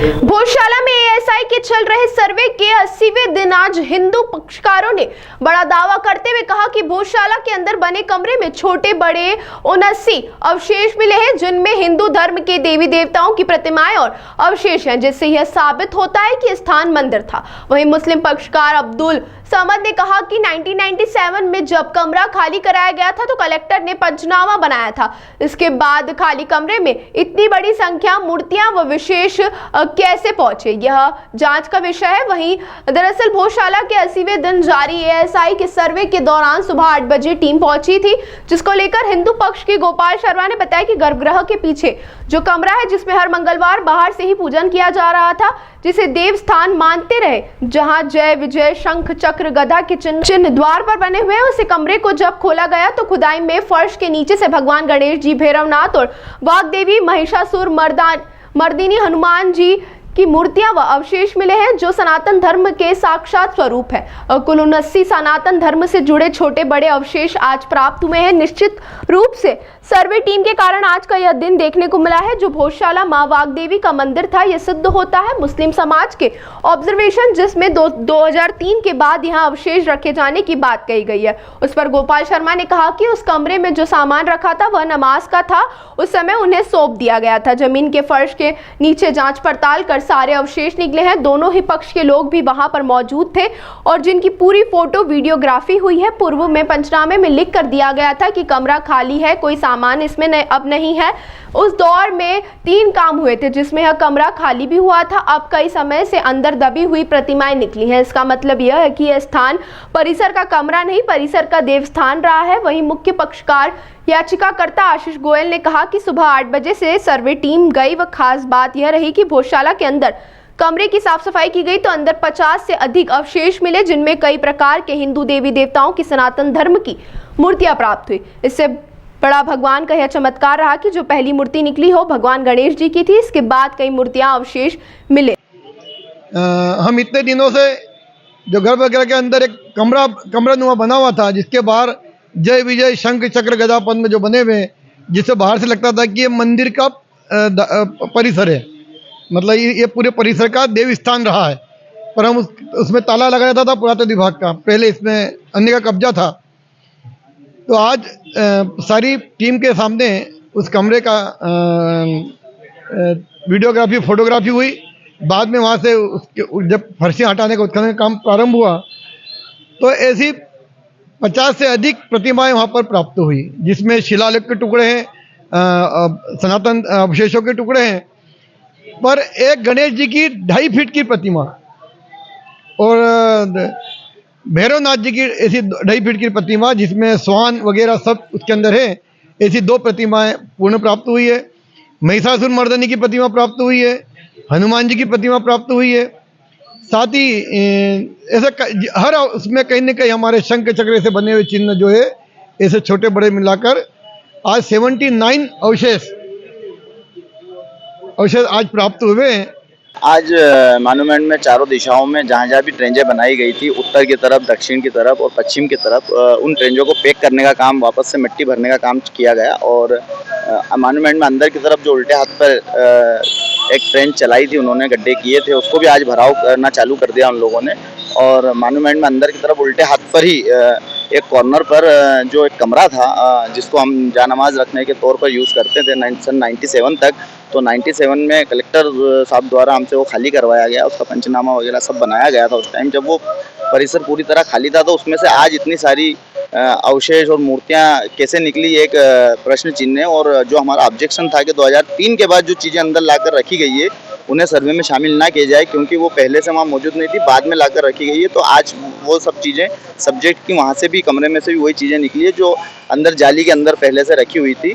भोजशाला में एएसआई के चल रहे सर्वे के 80वें दिन आज हिंदू पक्षकारों ने बड़ा दावा करते हुए कहा कि भोजशाला के अंदर बने कमरे में छोटे बड़े 79 अवशेष मिले हैं, जिनमें हिंदू धर्म के देवी देवताओं की प्रतिमाएं और अवशेष हैं, जिससे यह साबित होता है कि स्थान मंदिर था। वहीं मुस्लिम पक्षकार अब्दुल समद ने कहा कि 1997 में जब कमरा खाली कराया गया था तो कलेक्टर ने पंचनामा बनाया था। इसके बाद खाली कमरे में इतनी बड़ी संख्या मूर्तियां व विशेष कैसे पहुंचे, यह जांच का विषय है। वहीं दरअसल भोजशाला के 80वें दिन जारी एएसआई के सर्वे के दौरान सुबह 8 बजे टीम पहुंची थी, जिसको लेकर हिंदू पक्ष के गोपाल शर्मा ने बताया कि गर्भगृह के पीछे जो कमरा है, जिसमें हर मंगलवार बाहर से ही पूजन किया जा रहा था, जिसे देव स्थान मानते रहे, जहां जय विजय शंख चक्र गदा के चिन्ह द्वार पर बने हुए हैं, उसे कमरे को जब खोला गया तो खुदाई में फर्श के नीचे से भगवान गणेश जी, भैरवनाथ और वाग्देवी, महिषासुर मर्दिनी हनुमान जी की मूर्तियां व अवशेष मिले हैं, जो सनातन धर्म के साक्षात स्वरूप है। और कुल 79 सनातन धर्म से जुड़े छोटे बड़े अवशेष आज प्राप्त हुए हैं। निश्चित रूप से सर्वे टीम के कारण आज का यह दिन देखने को मिला है, जो भोजशाला मां वाग्देवी का मंदिर था, यह सिद्ध होता है। मुस्लिम समाज के ऑब्जर्वेशन, जिसमें 2003 के बाद यहां अवशेष रखे जाने की बात कही गई है, उस पर गोपाल शर्मा ने कहा कि उस कमरे में जो सामान रखा था वह नमाज का था, उस समय उन्हें सौंप दिया गया था। जमीन के फर्श के नीचे जांच पड़ताल कर सारे अवशेष निकले हैं। दोनों ही पक्ष के लोग भी वहां पर मौजूद थे और जिनकी पूरी फोटो वीडियोग्राफी हुई है। पूर्व में पंचनामे में लिख कर दिया गया था कि कमरा खाली है, कोई सामान इसमें अब नहीं है। उस दौर में 3 काम हुए थे, जिसमें यह कमरा खाली भी हुआ था। अब कई समय से अंदर दबी हुई प्रतिमाएं निकली हैं। इसका मतलब यह है कि यह स्थान परिसर का कमरा नहीं, परिसर का देवस्थान रहा है। वहीं मुख्य पक्षकार याचिकाकर्ता आशीष गोयल ने कहा कि सुबह 8 बजे से सर्वे टीम गई व खास बात यह रही कि भोजशाला के अंदर कमरे की साफ सफाई की गई तो अंदर 50 से अधिक अवशेष मिले, जिनमें कई प्रकार के हिंदू देवी देवताओं की सनातन धर्म की मूर्तियां प्राप्त हुई। इससे बड़ा भगवान का यह चमत्कार रहा कि जो पहली मूर्ति निकली हो भगवान गणेश जी की थी। इसके बाद कई मूर्तियां अवशेष मिले। हम इतने दिनों से जो गर्भगृह के अंदर एक कमरा नुमा बना हुआ था, जिसके बाहर जय विजय शंख चक्र गदा पद्म जो बने हुए, जिससे बाहर से लगता था कि ये मंदिर का परिसर है, मतलब ये पूरे परिसर का देव स्थान रहा है। पर हम उसमें ताला लगा रहता था पुरातत्व विभाग का, पहले इसमें अन्य का कब्जा था। तो आज सारी टीम के सामने उस कमरे का वीडियोग्राफी फोटोग्राफी हुई। बाद में वहाँ से जब फर्शियाँ हटाने का उत्खनन काम प्रारंभ हुआ तो ऐसी 50 से अधिक प्रतिमाएं वहाँ पर प्राप्त हुई, जिसमें शिलालेख के टुकड़े हैं, सनातन अवशेषों के टुकड़े हैं। पर एक गणेश जी की 2.5 फीट की प्रतिमा और भैरवनाथ जी की ऐसी 2.5 फीट की प्रतिमा, जिसमें स्वान वगैरह सब उसके अंदर है, ऐसी 2 प्रतिमाएं पूर्ण प्राप्त हुई है। महिषासुर मर्दिनी की प्रतिमा प्राप्त हुई है, हनुमान जी की प्रतिमा प्राप्त हुई है। साथ ही ऐसे हर उसमें कहीं न कहीं हमारे शंख चक्र से बने हुए चिन्ह जो है, ऐसे छोटे बड़े मिलाकर आज 79 अवशेष आज प्राप्त हुए हैं। आज मॉन्यूमेंट में चारों दिशाओं में जहाँ जहाँ भी ट्रेंजें बनाई गई थी, उत्तर की तरफ, दक्षिण की तरफ और पश्चिम की तरफ, उन ट्रेंजों को पैक करने का काम, वापस से मिट्टी भरने का काम किया गया। और मॉन्यूमेंट में अंदर की तरफ जो उल्टे हाथ पर एक ट्रेन चलाई थी, उन्होंने गड्ढे किए थे, उसको भी आज भराव करना चालू कर दिया उन लोगों ने। और मॉन्यूमेंट में अंदर की तरफ उल्टे हाथ पर ही एक कॉर्नर पर जो एक कमरा था, जिसको हम जानमाज रखने के तौर पर यूज़ करते थे सन 97 तक, तो 97 में कलेक्टर साहब द्वारा हमसे वो खाली करवाया गया, उसका पंचनामा वगैरह सब बनाया गया था। उस टाइम जब वो परिसर पूरी तरह खाली था, तो उसमें से आज इतनी सारी अवशेष और मूर्तियां कैसे निकली, एक प्रश्न चिन्ह है। और जो हमारा ऑब्जेक्शन था कि 2003 के बाद जो चीज़ें अंदर लाकर रखी गई है, उन्हें सर्वे में शामिल ना किया जाए, क्योंकि वो पहले से वहाँ मौजूद नहीं थी, बाद में लाकर रखी गई है। तो आज वो सब चीज़ें सब्जेक्ट की वहाँ से भी, कमरे में से भी वही चीज़ें निकली है जो अंदर जाली के अंदर पहले से रखी हुई थी।